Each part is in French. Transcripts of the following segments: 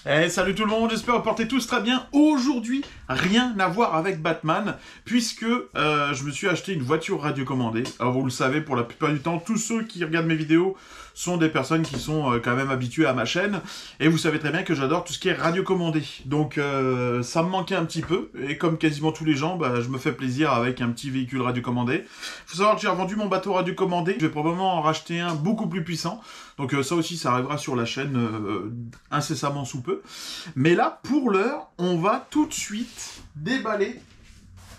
Salut tout le monde, j'espère que vous portez tous très bien. Aujourd'hui, rien à voir avec Batman, puisque je me suis acheté une voiture radiocommandée. Alors vous le savez, pour la plupart du temps, tous ceux qui regardent mes vidéos sont des personnes qui sont quand même habituées à ma chaîne, et vous savez très bien que j'adore tout ce qui est radiocommandé. Donc ça me manquait un petit peu, et comme quasiment tous les gens, je me fais plaisir avec un petit véhicule radiocommandé. Faut savoir que j'ai revendu mon bateau radiocommandé, je vais probablement en racheter un beaucoup plus puissant. Donc ça aussi, ça arrivera sur la chaîne incessamment sous peu. Mais là, pour l'heure, on va tout de suite déballer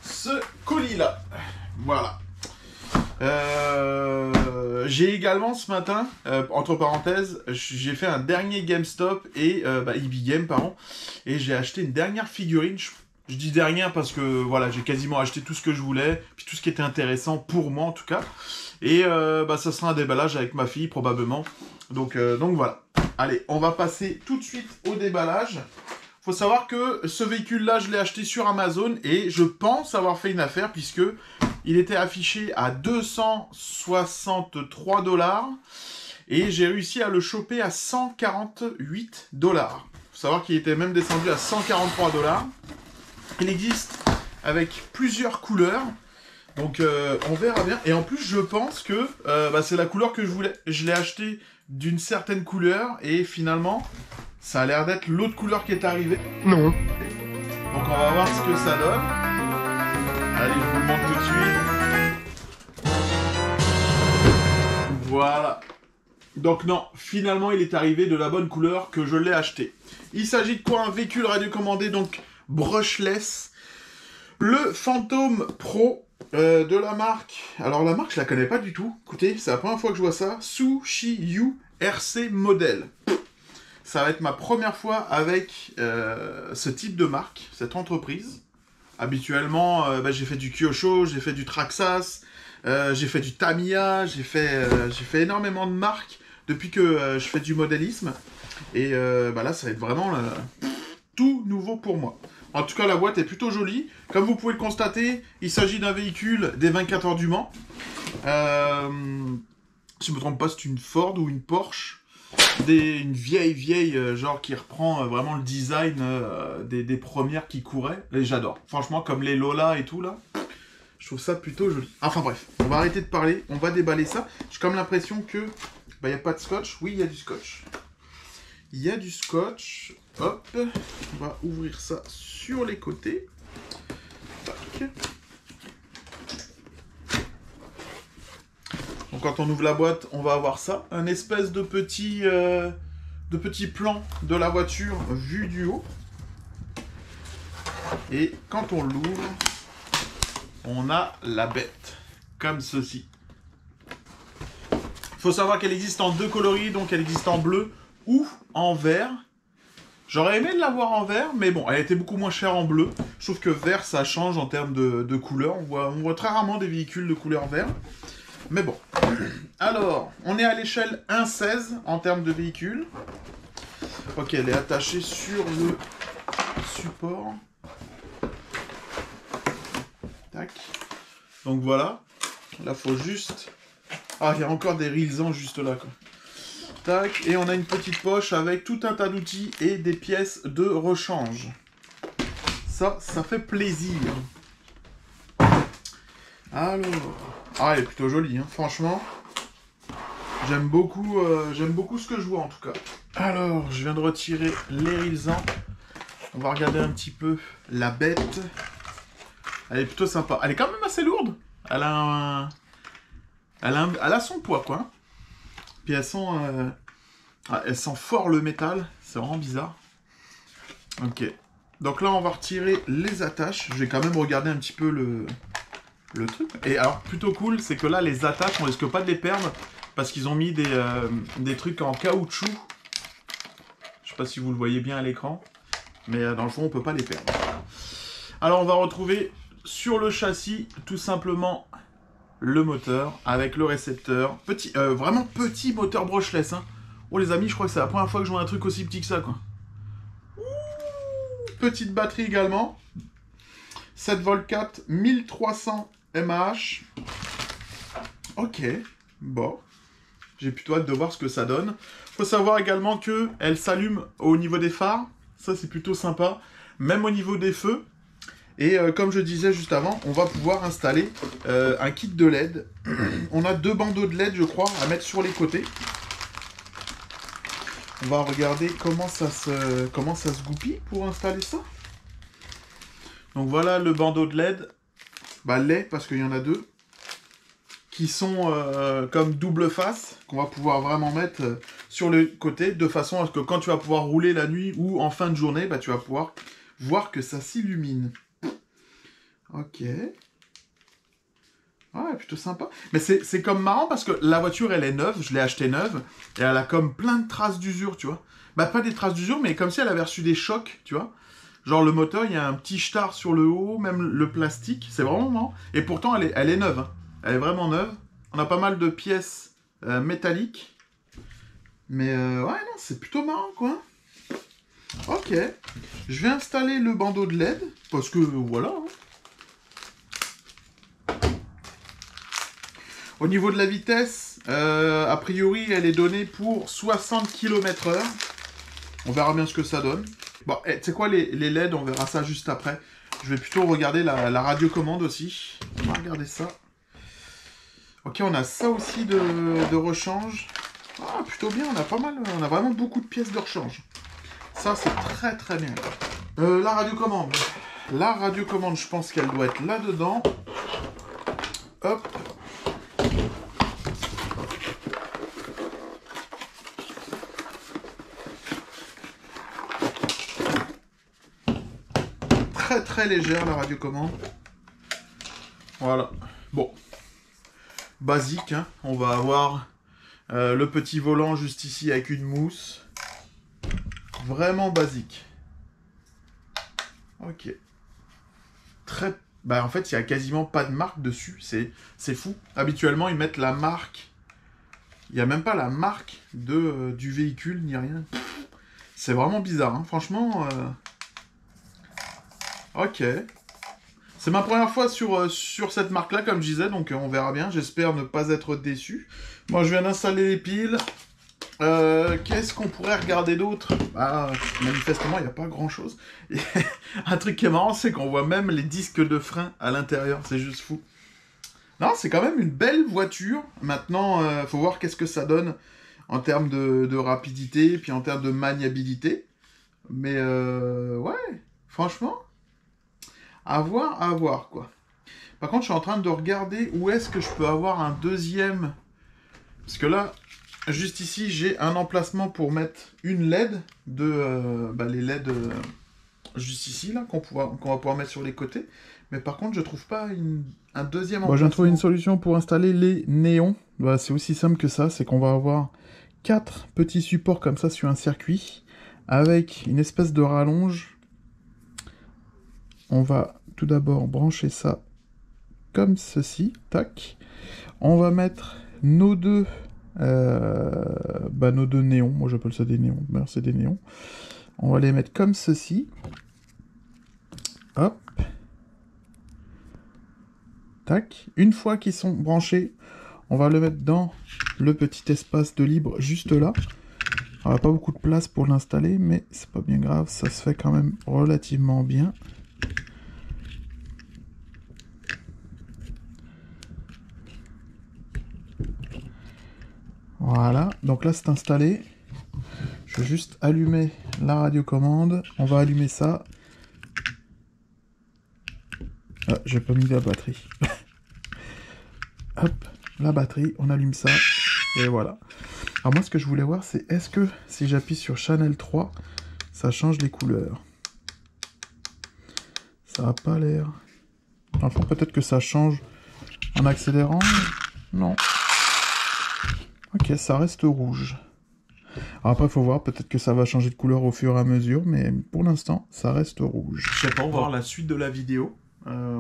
ce colis-là. Voilà. J'ai également ce matin, entre parenthèses, j'ai fait un dernier GameStop et EB Game, pardon, et j'ai acheté une dernière figurine. Je dis dernière parce que voilà, j'ai quasiment acheté tout ce que je voulais, puis tout ce qui était intéressant pour moi en tout cas. Et ça sera un déballage avec ma fille probablement. Donc voilà. Allez, on va passer tout de suite au déballage. Faut savoir que ce véhicule-là, je l'ai acheté sur Amazon et je pense avoir fait une affaire puisque il était affiché à 263 $ et j'ai réussi à le choper à 148 $. Faut savoir qu'il était même descendu à 143 $. Il existe avec plusieurs couleurs. Donc on verra bien. Et en plus, je pense que c'est la couleur que je voulais. Je l'ai acheté d'une certaine couleur et finalement, ça a l'air d'être l'autre couleur qui est arrivée. Non. Donc on va voir ce que ça donne. Allez, je vous le montre tout de suite. Voilà. Donc non, finalement, il est arrivé de la bonne couleur que je l'ai acheté. Il s'agit de quoi? Un véhicule radiocommandé, donc brushless. Le Phantom Pro. De la marque, alors la marque je la connais pas du tout, écoutez, c'est la première fois que je vois ça, Sushiyu RC Model. Ça va être ma première fois avec ce type de marque, cette entreprise. Habituellement, j'ai fait du Kyosho, j'ai fait du Traxxas, j'ai fait du Tamiya, j'ai fait énormément de marques depuis que je fais du modélisme. Et là, ça va être vraiment tout nouveau pour moi. En tout cas, la boîte est plutôt jolie. Comme vous pouvez le constater, il s'agit d'un véhicule des 24 heures du Mans. Si je ne me trompe pas, c'est une Ford ou une Porsche. Une vieille, genre qui reprend vraiment le design des premières qui couraient. Et j'adore. Franchement, comme les Lola et tout, là. Je trouve ça plutôt joli. Enfin bref, on va arrêter de parler. On va déballer ça. J'ai comme l'impression que... il n'y a pas de scotch. Oui, il y a du scotch. Il y a du scotch. Hop. On va ouvrir ça sur les côtés. Tac. Donc quand on ouvre la boîte, on va avoir ça. Un espèce de petit plan de la voiture vu du haut. Et quand on l'ouvre, on a la bête. Comme ceci. Il faut savoir qu'elle existe en deux coloris. Donc elle existe en bleu ou en vert. J'aurais aimé l'avoir en vert, mais bon, elle était beaucoup moins chère en bleu. Je trouve que vert, ça change en termes de couleur. On voit très rarement des véhicules de couleur vert. Mais bon. Alors, on est à l'échelle 1,16 en termes de véhicule. Ok, elle est attachée sur le support. Tac. Donc voilà. Là, faut juste... Ah, il y a encore des rilsans juste là, quoi. Tac, et on a une petite poche avec tout un tas d'outils et des pièces de rechange. Ça fait plaisir. Alors... Ah, elle est plutôt jolie, hein, franchement. J'aime beaucoup ce que je vois, en tout cas. Alors, je viens de retirer les rilsans. On va regarder un petit peu la bête. Elle est plutôt sympa. Elle est quand même assez lourde. Elle a son poids, quoi. Puis elles sent fort le métal. C'est vraiment bizarre. Ok. Donc là, on va retirer les attaches. Je vais quand même regarder un petit peu le truc. Et alors, plutôt cool, c'est que là, les attaches, on risque pas de les perdre. Parce qu'ils ont mis des trucs en caoutchouc. Je sais pas si vous le voyez bien à l'écran. Mais dans le fond, on peut pas les perdre. Alors, on va retrouver sur le châssis, tout simplement... le moteur avec le récepteur. Vraiment petit moteur brushless. Hein. Oh les amis, je crois que c'est la première fois que je vois un truc aussi petit que ça, quoi. Ouh, petite batterie également. 7V4, 1300 mAh. Ok, bon. J'ai plutôt hâte de voir ce que ça donne. Faut savoir également que elle s'allume au niveau des phares. Ça, c'est plutôt sympa. Même au niveau des feux. Et comme je disais juste avant, on va pouvoir installer un kit de LED. On a 2 bandeaux de LED, je crois, à mettre sur les côtés. On va regarder comment ça se goupille pour installer ça. Donc voilà le bandeau de LED. Bah, LED, parce qu'il y en a 2. Qui sont comme double face, qu'on va pouvoir vraiment mettre sur le côté, de façon à ce que quand tu vas pouvoir rouler la nuit ou en fin de journée, bah, tu vas pouvoir voir que ça s'illumine. Ok. Ouais, plutôt sympa. Mais c'est comme marrant parce que la voiture, elle est neuve, je l'ai achetée neuve, et elle a comme plein de traces d'usure, tu vois. Bah, pas des traces d'usure, mais comme si elle avait reçu des chocs, tu vois. Genre, le moteur, il y a un petit star sur le haut, même le plastique, c'est vraiment marrant. Et pourtant, elle est neuve, hein. Elle est vraiment neuve. On a pas mal de pièces métalliques. Mais ouais, non, c'est plutôt marrant, quoi. Ok. Je vais installer le bandeau de LED, parce que, voilà, hein. Au niveau de la vitesse, a priori, elle est donnée pour 60 km/h. On verra bien ce que ça donne. Bon, tu sais quoi, les LED, on verra ça juste après. Je vais plutôt regarder la radiocommande aussi. On va regarder ça. Ok, on a ça aussi de rechange. Ah, plutôt bien, on a pas mal, on a vraiment beaucoup de pièces de rechange. Ça, c'est très très bien. La radiocommande. La radiocommande, je pense qu'elle doit être là-dedans. Hop. Très très légère la radiocommande. Voilà. Bon. Basique, hein. On va avoir le petit volant juste ici avec une mousse. Vraiment basique. Ok. Très... Bah en fait, il n'y a quasiment pas de marque dessus. C'est fou. Habituellement, ils mettent la marque. Il n'y a même pas la marque du véhicule, ni rien. C'est vraiment bizarre, hein. Franchement... Ok. C'est ma première fois sur cette marque-là, comme je disais, donc on verra bien. J'espère ne pas être déçu. Moi, je viens d'installer les piles. Qu'est-ce qu'on pourrait regarder d'autre? Bah, manifestement, il n'y a pas grand-chose. Un truc qui est marrant, c'est qu'on voit même les disques de frein à l'intérieur. C'est juste fou. Non, c'est quand même une belle voiture. Maintenant, faut voir qu'est-ce que ça donne en termes de rapidité, puis en termes de maniabilité. Mais, ouais, franchement... À voir, quoi. Par contre, je suis en train de regarder où est-ce que je peux avoir un deuxième... Parce que là, juste ici, j'ai un emplacement pour mettre une LED les LED juste ici, là, qu'on va pouvoir mettre sur les côtés. Mais par contre, je trouve pas un deuxième emplacement. Bon, je viens de trouver une solution pour installer les néons. Bah, c'est aussi simple que ça, c'est qu'on va avoir 4 petits supports comme ça sur un circuit, avec une espèce de rallonge. On va tout d'abord brancher ça comme ceci, tac. On va mettre nos deux néons, moi j'appelle ça des néons, ben, c'est des néons. On va les mettre comme ceci. Hop. Tac. Une fois qu'ils sont branchés, on va le mettre dans le petit espace de libre juste là. On n'a pas beaucoup de place pour l'installer, mais c'est pas bien grave, ça se fait quand même relativement bien. Voilà, donc là c'est installé. Je vais juste allumer la radiocommande. On va allumer ça. Ah, j'ai pas mis la batterie. Hop, la batterie, on allume ça. Et voilà. Alors moi ce que je voulais voir c'est est-ce que si j'appuie sur Channel 3, ça change les couleurs. Ça n'a pas l'air. Enfin peut-être que ça change en accélérant. Non. Ok, ça reste rouge. Alors après, il faut voir, peut-être que ça va changer de couleur au fur et à mesure, mais pour l'instant, ça reste rouge. Je sais pas, on va voir la suite de la vidéo.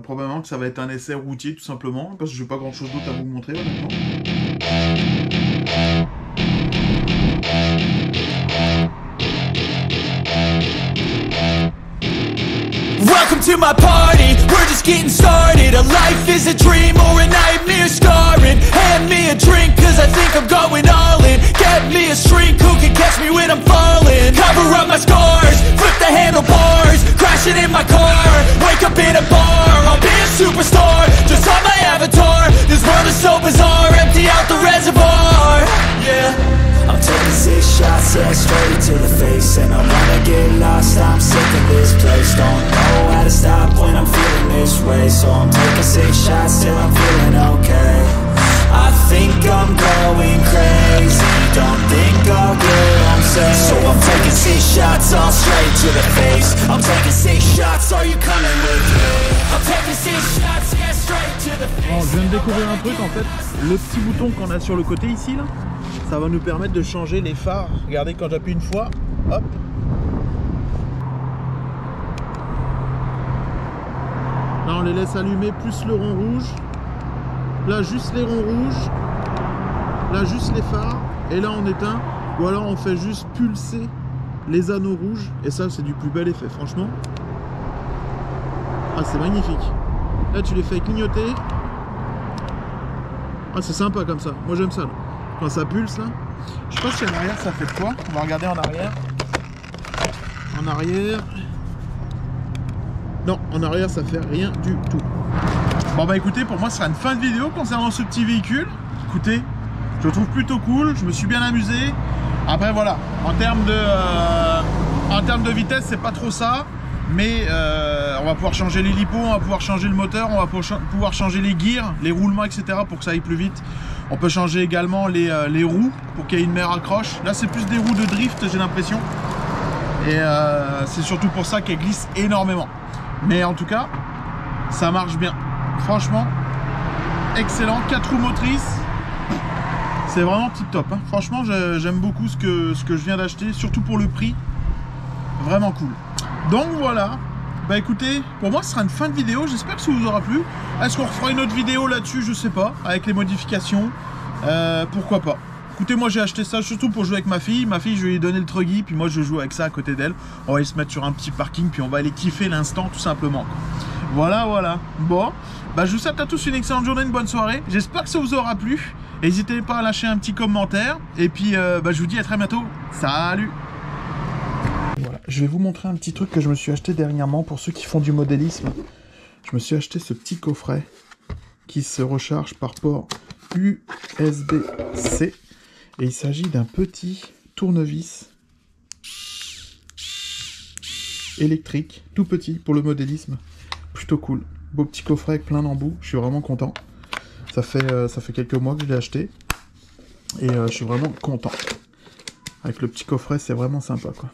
Probablement que ça va être un essai routier, tout simplement, parce que j'ai pas grand-chose d'autre à vous montrer, honnêtement. Welcome to my party, we're just getting started. A life is a dream or a nightmare scarring. Hand me a drink cause I think I'm going all to the face. I'm taking 6 shots, are you coming with me? I'm taking 6 shots, yeah, straight to the face. Bon, je viens de découvrir un truc en fait. Le petit bouton qu'on a sur le côté ici, là, ça va nous permettre de changer les phares. Regardez, quand j'appuie une fois, hop. Là, on les laisse allumer plus le rond rouge. Là, juste les ronds rouges. Là, juste les phares. Et là, on éteint. Ou alors, on fait juste pulser les anneaux rouges. Et ça, c'est du plus bel effet, franchement. Ah, c'est magnifique. Là, tu les fais clignoter. Ah, c'est sympa comme ça. Moi, j'aime ça. Là. Quand ça pulse, là. Je sais pas si en arrière, ça fait quoi. On va regarder en arrière. En arrière. Non, en arrière, ça fait rien du tout. Bon, bah écoutez, pour moi, ce sera une fin de vidéo concernant ce petit véhicule. Écoutez, je le trouve plutôt cool. Je me suis bien amusé. Après, voilà. En termes de vitesse, c'est pas trop ça. Mais on va pouvoir changer les lipos, on va pouvoir changer le moteur, on va pouvoir changer les gears, les roulements, etc. pour que ça aille plus vite. On peut changer également les roues pour qu'il y ait une meilleure accroche. Là, c'est plus des roues de drift, j'ai l'impression. Et c'est surtout pour ça qu'elle glisse énormément. Mais en tout cas, ça marche bien. Franchement, excellent. 4 roues motrices. C'est vraiment tip top. Hein. Franchement, j'aime beaucoup ce que je viens d'acheter, surtout pour le prix. Vraiment cool. Donc voilà. Bah écoutez, pour moi, ce sera une fin de vidéo. J'espère que ça vous aura plu. Est-ce qu'on refera une autre vidéo là-dessus? Je sais pas. Avec les modifications. Pourquoi pas. Écoutez, moi j'ai acheté ça surtout pour jouer avec ma fille. Ma fille, je vais lui donner le truggy, puis moi je joue avec ça à côté d'elle. On va aller se mettre sur un petit parking, puis on va aller kiffer l'instant tout simplement. Voilà, voilà. Bon, bah je vous souhaite à tous une excellente journée, une bonne soirée. J'espère que ça vous aura plu. N'hésitez pas à lâcher un petit commentaire. Et puis, bah, je vous dis à très bientôt. Salut! Voilà, je vais vous montrer un petit truc que je me suis acheté dernièrement pour ceux qui font du modélisme. Je me suis acheté ce petit coffret qui se recharge par port USB-C. Et il s'agit d'un petit tournevis électrique, tout petit pour le modélisme. Plutôt cool. Beau petit coffret avec plein d'embouts. Je suis vraiment content. Ça fait quelques mois que je l'ai acheté. Et je suis vraiment content. Avec le petit coffret, c'est vraiment sympa, quoi.